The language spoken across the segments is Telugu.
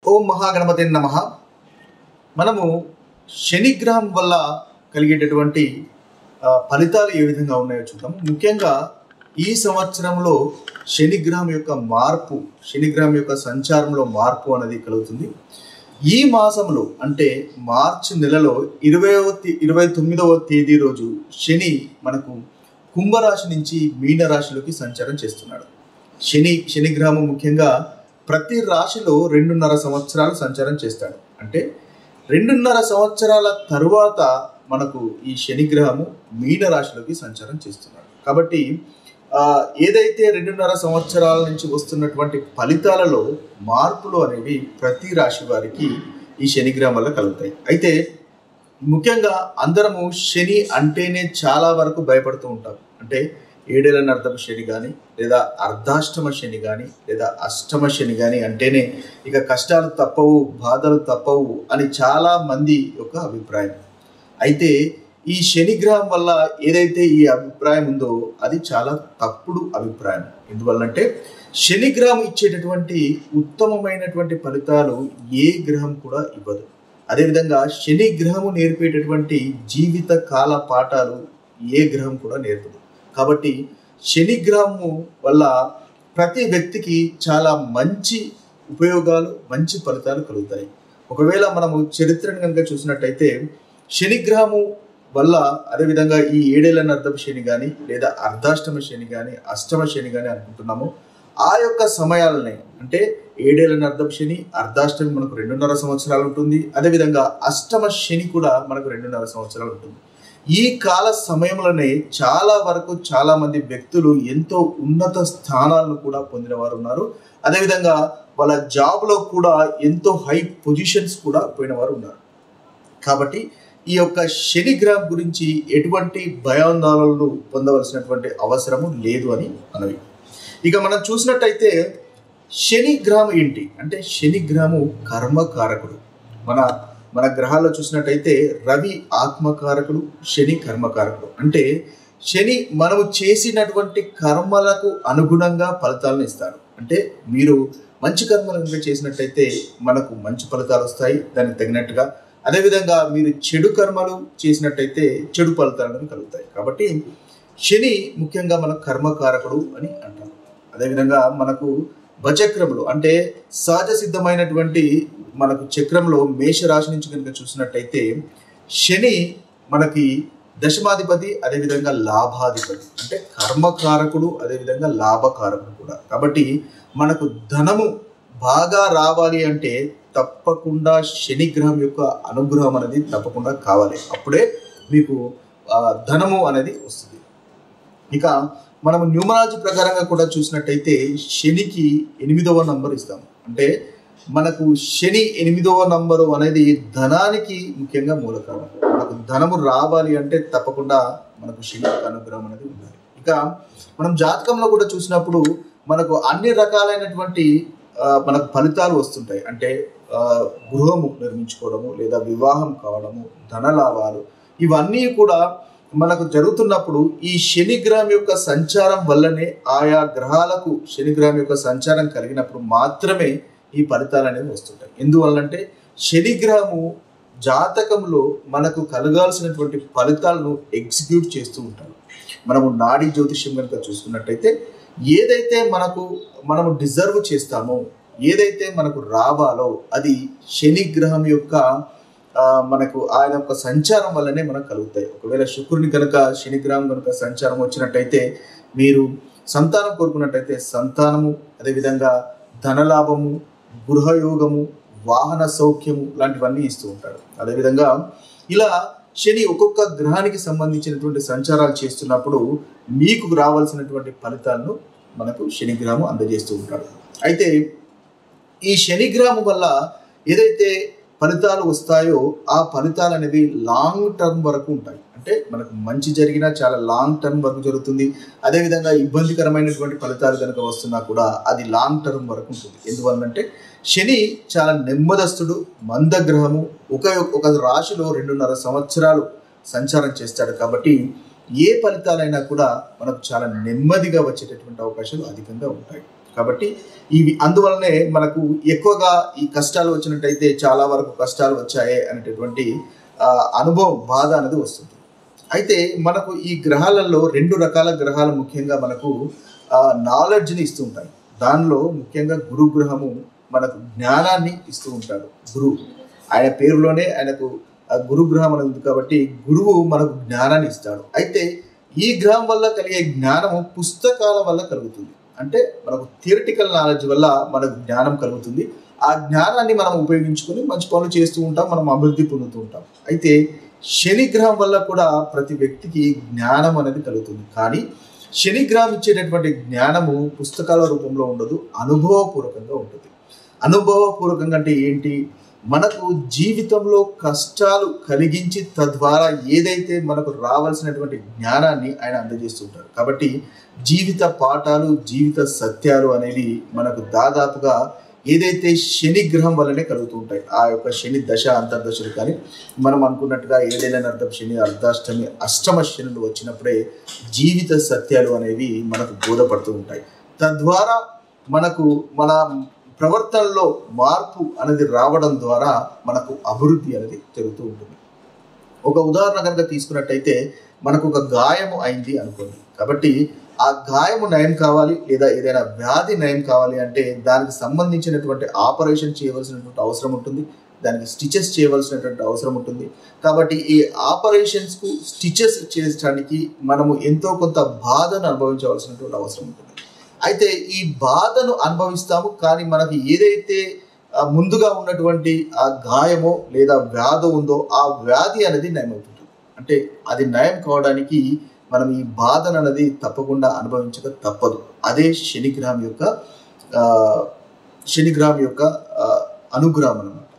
ఓం మహాగణపతి నమః. మనము శనిగ్రహం వల్ల కలిగేటటువంటి ఫలితాలు ఏ విధంగా ఉన్నాయో చూద్దాం. ముఖ్యంగా ఈ సంవత్సరంలో శనిగ్రహం యొక్క మార్పు, శనిగ్రహం యొక్క సంచారంలో మార్పు అనేది కలుగుతుంది. ఈ మాసంలో అంటే మార్చి నెలలో 29వ తేదీ రోజు శని మనకు కుంభరాశి నుంచి మీనరాశిలోకి సంచారం చేస్తున్నాడు. శనిగ్రహం ముఖ్యంగా ప్రతి రాశిలో 2.5 సంవత్సరాలు సంచారం చేస్తాడు. అంటే 2.5 సంవత్సరాల తరువాత మనకు ఈ శనిగ్రహము మీనరాశిలోకి సంచారం చేస్తున్నాడు. కాబట్టి ఏదైతే 2.5 సంవత్సరాల నుంచి వస్తున్నటువంటి ఫలితాలలో మార్పులు అనేవి ప్రతి రాశి వారికి ఈ శనిగ్రహం వల్ల కలుగుతాయి. అయితే ముఖ్యంగా అందరము శని అంటేనే చాలా వరకు భయపడుతూ ఉంటాం. అంటే 7 ఏళ్ల అర్ధమ శని కానీ, లేదా అర్ధాష్టమ శని కానీ, లేదా అష్టమ శని కానీ అంటేనే ఇక కష్టాలు తప్పవు, బాధలు తప్పవు అని చాలా మంది యొక్క అభిప్రాయం. అయితే ఈ శనిగ్రహం వల్ల ఏదైతే ఈ అభిప్రాయం ఉందో అది చాలా తప్పుడు అభిప్రాయం. ఎందువల్లంటే శనిగ్రహం ఇచ్చేటటువంటి ఉత్తమమైనటువంటి ఫలితాలు ఏ గ్రహం కూడా ఇవ్వదు. అదేవిధంగా శనిగ్రహము నేర్పేటటువంటి జీవిత కాల పాఠాలు ఏ గ్రహం కూడా నేర్పదు. కాబట్టి శనిగ్రహము వల్ల ప్రతి వ్యక్తికి చాలా మంచి ఉపయోగాలు, మంచి ఫలితాలు కలుగుతాయి. ఒకవేళ మనము చరిత్రను కనుక చూసినట్టయితే శనిగ్రహము వల్ల అదేవిధంగా ఈ 7 ఏళ్ల అర్ధమ శని కానీ, లేదా అర్ధాష్టమ శని కానీ, అష్టమ శని కానీ అనుకుంటున్నాము. ఆ యొక్క సమయాలనే అంటే 7 ఏళ్ల అర్ధమ శని, అర్ధాష్టమి మనకు 2.5 సంవత్సరాలు ఉంటుంది. అదేవిధంగా అష్టమ శని కూడా మనకు 2.5 సంవత్సరాలు ఉంటుంది. ఈ కాల సమయంలోనే చాలా మంది వ్యక్తులు ఎంతో ఉన్నత స్థానాలను కూడా పొందిన వారు ఉన్నారు. అదేవిధంగా వాళ్ళ జాబ్లో కూడా ఎంతో హై పొజిషన్స్ కూడా పోయిన వారు ఉన్నారు. కాబట్టి ఈ యొక్క శనిగ్రహం గురించి ఎటువంటి భయాందోళనలు పొందవలసినటువంటి అవసరము లేదు అని మనవి. ఇక మనం చూసినట్టయితే శనిగ్రహం ఏంటి అంటే శనిగ్రహము కర్మకారకుడు. మన గ్రహాల్లో చూసినట్టయితే రవి ఆత్మకారకుడు, శని కర్మకారకుడు. అంటే శని మనము చేసినటువంటి కర్మలకు అనుగుణంగా ఫలితాలను ఇస్తాడు. అంటే మీరు మంచి కర్మలు చేసినట్టయితే మనకు మంచి ఫలితాలు వస్తాయి దానికి తగినట్టుగా. అదేవిధంగా మీరు చెడు కర్మలు చేసినట్టయితే చెడు ఫలితాలను కలుగుతాయి. కాబట్టి శని ముఖ్యంగా మన కర్మకారకుడు అని అంటారు. అదేవిధంగా మనకు భచక్రములు అంటే సహజ సిద్ధమైనటువంటి మనకు చక్రంలో మేషరాశి నుంచి కనుక చూసినట్టయితే శని మనకి దశమాధిపతి, అదేవిధంగా లాభాధిపతి. అంటే కర్మకారకుడు, అదేవిధంగా లాభకారకుడు కూడా. కాబట్టి మనకు ధనము బాగా రావాలి అంటే తప్పకుండా శనిగ్రహం యొక్క అనుగ్రహం అనేది తప్పకుండా కావాలి. అప్పుడే మీకు ధనము అనేది వస్తుంది. ఇక మనము న్యూమరాలజీ ప్రకారంగా కూడా చూసినట్టయితే శనికి 8వ నంబర్ ఇస్తాము. అంటే మనకు శని 8వ నంబరు అనేది ధనానికి ముఖ్యంగా మూలకారణం. మనకు ధనము రావాలి అంటే తప్పకుండా మనకు శని అనుగ్రహం అనేది ఉండాలి. ఇక మనం జాతకంలో కూడా చూసినప్పుడు మనకు అన్ని రకాలైనటువంటి మనకు ఫలితాలు వస్తుంటాయి. అంటే గృహము నిర్మించుకోవడము, లేదా వివాహం కావడము, ధనలాభాలు, ఇవన్నీ కూడా మనకు జరుగుతున్నప్పుడు ఈ శనిగ్రహం యొక్క సంచారం వల్లనే, ఆయా గ్రహాలకు శనిగ్రహం యొక్క సంచారం కలిగినప్పుడు మాత్రమే ఈ ఫలితాలు అనేవి వస్తుంటాయి. ఎందువల్లంటే శనిగ్రహము జాతకంలో మనకు కలగాల్సినటువంటి ఫలితాలను ఎగ్జిక్యూట్ చేస్తూ ఉంటాడు. మనము నాడీ జ్యోతిష్యం కనుక చూసుకున్నట్టయితే ఏదైతే మనము డిజర్వ్ చేస్తామో, ఏదైతే మనకు రావాలో అది శనిగ్రహం యొక్క మనకు ఆయన యొక్క సంచారం వల్లనే మనకు కలుగుతాయి. ఒకవేళ శుక్రుని కనుక శనిగ్రహం కనుక సంచారం వచ్చినట్టయితే మీరు సంతానం కోరుకున్నట్టయితే సంతానము, అదేవిధంగా ధనలాభము, గృహయోగము, వాహన సౌఖ్యము లాంటివన్నీ ఇస్తూ ఉంటాడు. అదేవిధంగా ఇలా శని ఒక్కొక్క గ్రహానికి సంబంధించినటువంటి సంచారాలు చేస్తున్నప్పుడు మీకు రావాల్సినటువంటి ఫలితాలను మనకు శనిగ్రహము అందజేస్తూ ఉంటాడు. అయితే ఈ శనిగ్రహం వల్ల ఏదైతే ఫలితాలు వస్తాయో ఆ ఫలితాలు అనేవి లాంగ్ టర్మ్ వరకు ఉంటాయి. అంటే మనకు మంచి జరిగినా చాలా లాంగ్ టర్మ్ వరకు జరుగుతుంది. అదేవిధంగా ఇబ్బందికరమైనటువంటి ఫలితాలు కనుక వస్తున్నా కూడా అది లాంగ్ టర్మ్ వరకు ఉంటుంది. ఎందువల్లంటే శని చాలా నెమ్మదస్తుడు, మందగ్రహము. ఒక రాశిలో 2.5 సంవత్సరాలు సంచారం చేస్తాడు. కాబట్టి ఏ ఫలితాలైనా కూడా మనకు చాలా నెమ్మదిగా వచ్చేటటువంటి అవకాశాలు అధికంగా ఉంటాయి. కాబట్టి ఇవి అందువల్లనే మనకు ఎక్కువగా ఈ కష్టాలు వచ్చినట్టయితే చాలా వరకు కష్టాలు వచ్చాయి అనేటటువంటి అనుభవం, బాధ అనేది వస్తుంది. అయితే మనకు ఈ గ్రహాలలో 2 రకాల గ్రహాలు ముఖ్యంగా మనకు నాలెడ్జ్ని ఇస్తూ ఉంటాయి. దానిలో ముఖ్యంగా గురుగ్రహము మనకు జ్ఞానాన్ని ఇస్తూ ఉంటాడు. గురువు ఆయన పేరులోనే ఆయనకు గురుగ్రహం అనేది ఉంది కాబట్టి గురువు మనకు జ్ఞానాన్ని ఇస్తాడు. అయితే ఈ గ్రహం వల్ల కలిగే జ్ఞానము పుస్తకాల వల్ల కలుగుతుంది. అంటే మనకు థియరిటికల్ నాలెడ్జ్ వల్ల మనకు జ్ఞానం కలుగుతుంది. ఆ జ్ఞానాన్ని మనం ఉపయోగించుకొని మంచి పనులు చేస్తూ ఉంటాం, మనం అభివృద్ధి పొందుతూ ఉంటాం. అయితే శని గ్రహం వల్ల కూడా ప్రతి వ్యక్తికి జ్ఞానం అనేది కలుగుతుంది. కానీ శని గ్రహం ఇచ్చేటటువంటి జ్ఞానము పుస్తకాల రూపంలో ఉండదు, అనుభవపూర్వకంగా ఉంటుంది. అనుభవపూర్వకంగా అంటే ఏంటి? మనకు జీవితంలో కష్టాలు కలిగించి తద్వారా ఏదైతే మనకు రావాల్సినటువంటి జ్ఞానాన్ని ఆయన అందజేస్తుంటారు. కాబట్టి జీవిత పాఠాలు, జీవిత సత్యాలు అనేవి మనకు దాదాపుగా ఏదైతే శని గ్రహం వల్లనే కలుగుతూ ఉంటాయి. ఆ యొక్క శని దశ అంతర్దశలు కానీ మనం అనుకున్నట్టుగా ఏదైనా అర్థం శని, అర్ధాష్టమి, అష్టమ శనులు వచ్చినప్పుడే జీవిత సత్యాలు అనేవి మనకు బోధపడుతూ ఉంటాయి. తద్వారా మనకు మన ప్రవర్తనలో మార్పు అనేది రావడం ద్వారా మనకు అభివృద్ధి అనేది జరుగుతూ ఉంటుంది. ఒక ఉదాహరణ కనుక తీసుకున్నట్టయితే మనకు ఒక గాయము అయింది అనుకోండి. కాబట్టి ఆ గాయము నయం కావాలి లేదా ఏదైనా వ్యాధి నయం కావాలి అంటే దానికి సంబంధించినటువంటి ఆపరేషన్ చేయవలసినటువంటి అవసరం ఉంటుంది, దానికి స్టిచెస్ చేయవలసినటువంటి అవసరం ఉంటుంది. కాబట్టి ఈ ఆపరేషన్స్కు స్టిచెస్ చేయడానికి మనము ఎంతో కొంత బాధను అనుభవించవలసినటువంటి అవసరం ఉంటుంది. అయితే ఈ బాధను అనుభవిస్తాము, కానీ మనకి ఏదైతే ముందుగా ఉన్నటువంటి ఆ గాయమో లేదా వ్యాధి ఉందో ఆ వ్యాధి అనేది నయమవుతుంటుంది. అంటే అది నయం కావడానికి మనం ఈ బాధను అనేది తప్పకుండా అనుభవించక తప్పదు. అదే శనిగ్రహం యొక్క అనుగ్రహం అన్నమాట.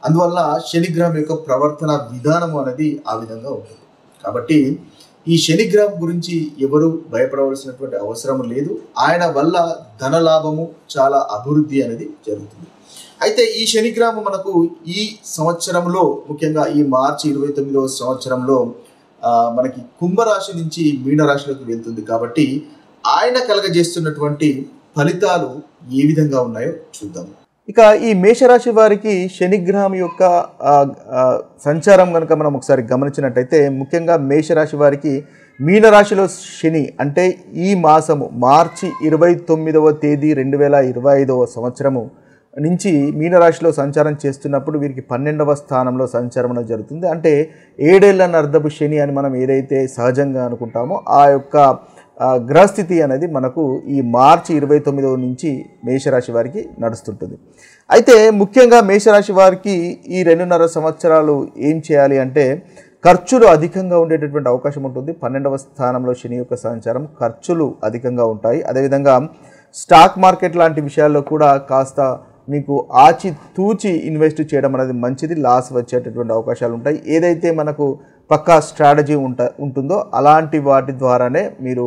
అందువల్ల శనిగ్రహం యొక్క ప్రవర్తన విధానం అనేది ఆ విధంగా ఉంటుంది. కాబట్టి ఈ శనిగ్రహం గురించి ఎవరు భయపడవలసినటువంటి అవసరం లేదు. ఆయన వల్ల ధనలాభము, చాలా అభివృద్ధి అనేది జరుగుతుంది. అయితే ఈ శనిగ్రహం మనకు ఈ సంవత్సరంలో ముఖ్యంగా ఈ మార్చి 29వ సంవత్సరంలో మనకి కుంభరాశి నుంచి మీనరాశిలోకి వెళ్తుంది. కాబట్టి ఆయన కలగజేస్తున్నటువంటి ఫలితాలు ఏ విధంగా ఉన్నాయో చూద్దాం. ఇక ఈ మేషరాశి వారికి శనిగ్రహం యొక్క సంచారం కనుక మనం ఒకసారి గమనించినట్టయితే ముఖ్యంగా మేషరాశి వారికి మీనరాశిలో శని అంటే ఈ మాసము మార్చి 29వ తేదీ 2025వ సంవత్సరము నుంచి మీనరాశిలో సంచారం చేస్తున్నప్పుడు వీరికి 12వ స్థానంలో సంచారం జరుగుతుంది. అంటే 7 ఏళ్ల అర్ధపు శని అని మనం ఏదైతే సహజంగా అనుకుంటామో ఆ యొక్క గ్రహస్థితి అనేది మనకు ఈ మార్చి 29వ నుంచి మేషరాశి వారికి నడుస్తుంటుంది. అయితే ముఖ్యంగా మేషరాశి వారికి ఈ 2.5 సంవత్సరాలు ఏం చేయాలి అంటే ఖర్చులు అధికంగా ఉండేటటువంటి అవకాశం ఉంటుంది. 12వ స్థానంలో శని యొక్క సంచారం, ఖర్చులు అధికంగా ఉంటాయి. అదేవిధంగా స్టాక్ మార్కెట్ లాంటి విషయాల్లో కూడా కాస్త మీకు ఆచితూచి ఇన్వెస్ట్ చేయడం అనేది మంచిది. లాస్ వచ్చేటటువంటి అవకాశాలు ఉంటాయి. ఏదైతే మనకు పక్కా స్ట్రాటజీ ఉంటుందో అలాంటి వాటి ద్వారానే మీరు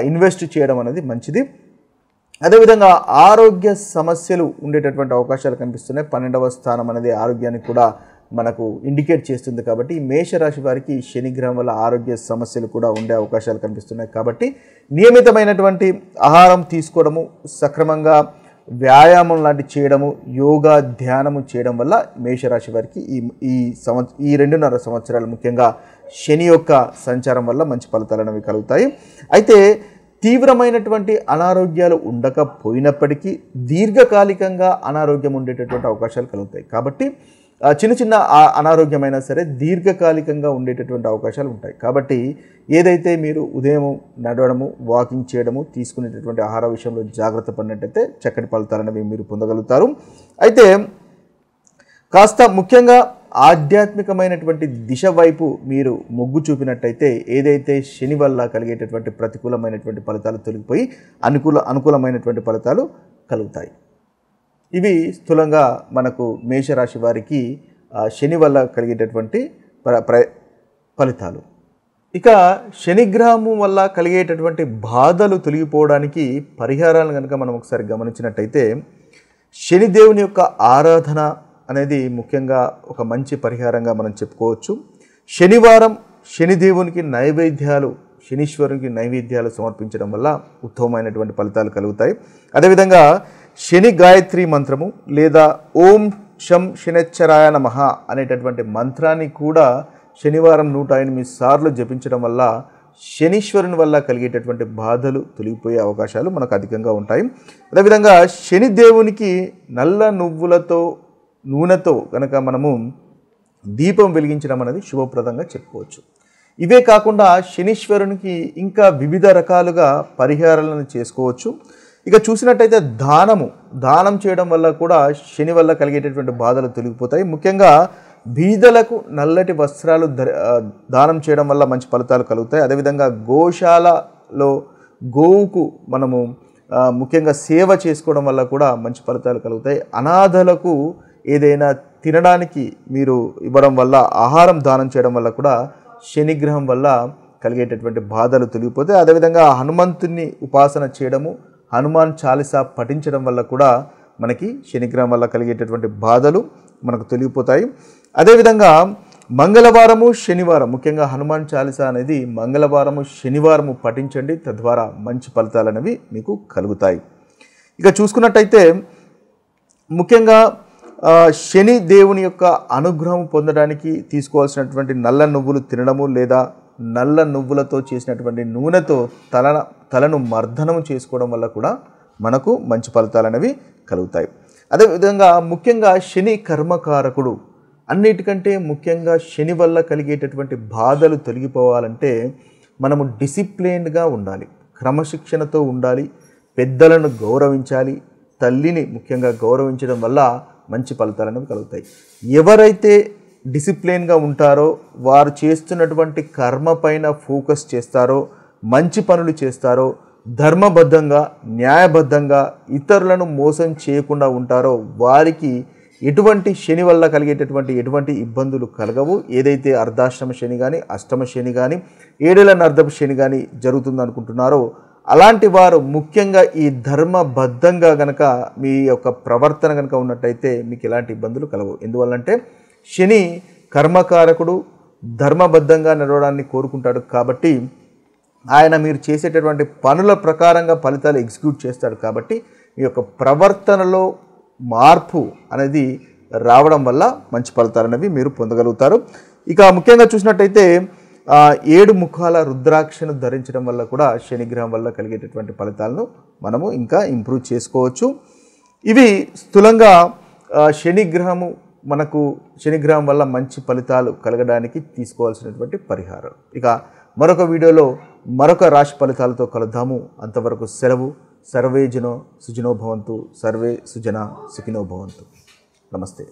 ఇన్వెస్ట్ చేయడం అనేది మంచిది. అదేవిధంగా ఆరోగ్య సమస్యలు ఉండేటటువంటి అవకాశాలు కనిపిస్తున్నాయి. 12వ స్థానం అనేది ఆరోగ్యాన్ని కూడా మనకు ఇండికేట్ చేస్తుంది. కాబట్టి మేషరాశి వారికి శనిగ్రహం వల్ల ఆరోగ్య సమస్యలు కూడా ఉండే అవకాశాలు కనిపిస్తున్నాయి. కాబట్టి నియమితమైనటువంటి ఆహారం తీసుకోవడము, సక్రమంగా వ్యాయామం లాంటి చేయడము, యోగా, ధ్యానము చేయడం వల్ల మేషరాశి వారికి ఈ 2.5 సంవత్సరాలు ముఖ్యంగా శని యొక్క సంచారం వల్ల మంచి ఫలితాలు అనేవి కలుగుతాయి. అయితే తీవ్రమైనటువంటి అనారోగ్యాలు ఉండకపోయినప్పటికీ దీర్ఘకాలికంగా అనారోగ్యం ఉండేటటువంటి అవకాశాలు కలుగుతాయి. కాబట్టి చిన్న చిన్న అనారోగ్యమైనా సరే దీర్ఘకాలికంగా ఉండేటటువంటి అవకాశాలు ఉంటాయి. కాబట్టి ఏదైతే మీరు ఉదయం నడవడము, వాకింగ్ చేయడము, తీసుకునేటటువంటి ఆహార విషయంలో జాగ్రత్త పడినట్టయితే చక్కటి ఫలితాలను మీరు పొందగలుగుతారు. అయితే కాస్త ముఖ్యంగా ఆధ్యాత్మికమైనటువంటి దిశ వైపు మీరు మొగ్గు చూపినట్టయితే ఏదైతే శని వల్ల కలిగేటటువంటి ప్రతికూలమైనటువంటి ఫలితాలు తొలగిపోయి అనుకూలమైనటువంటి ఫలితాలు కలుగుతాయి. ఇవి స్థూలంగా మనకు మేషరాశి వారికి శని వల్ల కలిగేటటువంటి ఫలితాలు. ఇక శనిగ్రహము వల్ల కలిగేటటువంటి బాధలు తొలగిపోవడానికి పరిహారాలను కనుక మనం ఒకసారి గమనించినట్టయితే శనిదేవుని యొక్క ఆరాధన అనేది ముఖ్యంగా ఒక మంచి పరిహారంగా మనం చెప్పుకోవచ్చు. శనివారం శనిదేవునికి నైవేద్యాలు శనీశ్వరునికి నైవేద్యాలు సమర్పించడం వల్ల ఉత్తమమైనటువంటి ఫలితాలు కలుగుతాయి. అదేవిధంగా శని గాయత్రి మంత్రము లేదా ఓం శం శనిశ్చరాయ నమః అనేటటువంటి మంత్రాన్ని కూడా శనివారం 108 సార్లు జపించడం వల్ల శనీశ్వరుని వల్ల కలిగేటటువంటి బాధలు తొలగిపోయే అవకాశాలు మనకు అధికంగా ఉంటాయి. అదేవిధంగా శని దేవునికి నల్ల నువ్వులతో నూనెతో కనుక మనము దీపం వెలిగించడం అనేది శుభప్రదంగా చెప్పుకోవచ్చు. ఇవే కాకుండా శనీశ్వరునికి ఇంకా వివిధ రకాలుగా పరిహారాలను చేసుకోవచ్చు. ఇక చూసినట్టయితే దానం చేయడం వల్ల కూడా శని వల్ల కలిగేటటువంటి బాధలు తొలగిపోతాయి. ముఖ్యంగా బీదలకు నల్లటి వస్త్రాలు దానం చేయడం వల్ల మంచి ఫలితాలు కలుగుతాయి. అదేవిధంగా గోశాలలో గోవుకు మనము ముఖ్యంగా సేవ చేసుకోవడం వల్ల కూడా మంచి ఫలితాలు కలుగుతాయి. అనాథలకు ఏదైనా తినడానికి మీరు ఇవ్వడం వల్ల, ఆహారం దానం చేయడం వల్ల కూడా శనిగ్రహం వల్ల కలిగేటటువంటి బాధలు తొలగిపోతాయి. అదేవిధంగా హనుమంతుని ఉపాసన చేయడము, హనుమాన్ చాలీసా పఠించడం వల్ల కూడా మనకి శనిగ్రహం వల్ల కలిగేటటువంటి బాధలు మనకు తొలగిపోతాయి. అదేవిధంగా మంగళవారము శనివారం, ముఖ్యంగా హనుమాన్ చాలీసా అనేది మంగళవారము శనివారము పఠించండి, తద్వారా మంచి ఫలితాలు అనేవి మీకు కలుగుతాయి. ఇక చూసుకున్నట్టయితే ముఖ్యంగా శని దేవుని యొక్క అనుగ్రహం పొందడానికి తీసుకోవాల్సినటువంటి నల్ల నువ్వులు తినడము లేదా నల్ల నువ్వులతో చేసినటువంటి నూనెతో తలను మర్దనము చేసుకోవడం వల్ల కూడా మనకు మంచి ఫలితాలు అనేవి కలుగుతాయి. అదేవిధంగా ముఖ్యంగా శని కర్మకారకుడు. అన్నిటికంటే ముఖ్యంగా శని వల్ల కలిగేటటువంటి బాధలు తొలగిపోవాలంటే మనము డిసిప్లిన్డ్గా ఉండాలి, క్రమశిక్షణతో ఉండాలి, పెద్దలను గౌరవించాలి, తల్లిని ముఖ్యంగా గౌరవించడం వల్ల మంచి ఫలితాలు అనేవి కలుగుతాయి. ఎవరైతే డిసిప్లిన్గా ఉంటారో, వారు చేస్తున్నటువంటి కర్మ పైన ఫోకస్ చేస్తారో, మంచి పనులు చేస్తారో, ధర్మబద్ధంగా న్యాయబద్ధంగా ఇతరులను మోసం చేయకుండా ఉంటారో వారికి ఎటువంటి శని వల్ల కలిగేటటువంటి ఎటువంటి ఇబ్బందులు కలగవు. ఏదైతే అర్ధాష్టమ శని కానీ, అష్టమ శని కానీ, 7 ఏళ్ల నర్ధపు శని కానీ జరుగుతుంది అనుకుంటున్నారో అలాంటి వారు ముఖ్యంగా ఈ ధర్మబద్ధంగా గనక మీ యొక్క ప్రవర్తన కనుక ఉన్నట్టయితే మీకు ఎలాంటి ఇబ్బందులు కలగవు. ఎందువల్లంటే శని కర్మకారకుడు, ధర్మబద్ధంగా నడవడాన్ని కోరుకుంటాడు కాబట్టి ఆయన మీరు చేసేటటువంటి పనుల ప్రకారంగా ఫలితాలు ఎగ్జిక్యూట్ చేస్తాడు. కాబట్టి మీ యొక్క ప్రవర్తనలో మార్పు అనేది రావడం వల్ల మంచి ఫలితాలు అనేవి మీరు పొందగలుగుతారు. ఇక ముఖ్యంగా చూసినట్టయితే 7 ముఖాల రుద్రాక్షను ధరించడం వల్ల కూడా శనిగ్రహం వల్ల కలిగేటటువంటి ఫలితాలను మనము ఇంకా ఇంప్రూవ్ చేసుకోవచ్చు. ఇవి స్థూలంగా శనిగ్రహం వల్ల మంచి ఫలితాలు కలగడానికి తీసుకోవాల్సినటువంటి పరిహారం. ఇక మరొక వీడియోలో మరొక రాశి ఫలితాలతో కలుద్దాము. అంతవరకు సెలవు. సర్వే జనో సుజనో భవంతు, సర్వే సుజన సుఖినో భవంతు. నమస్తే.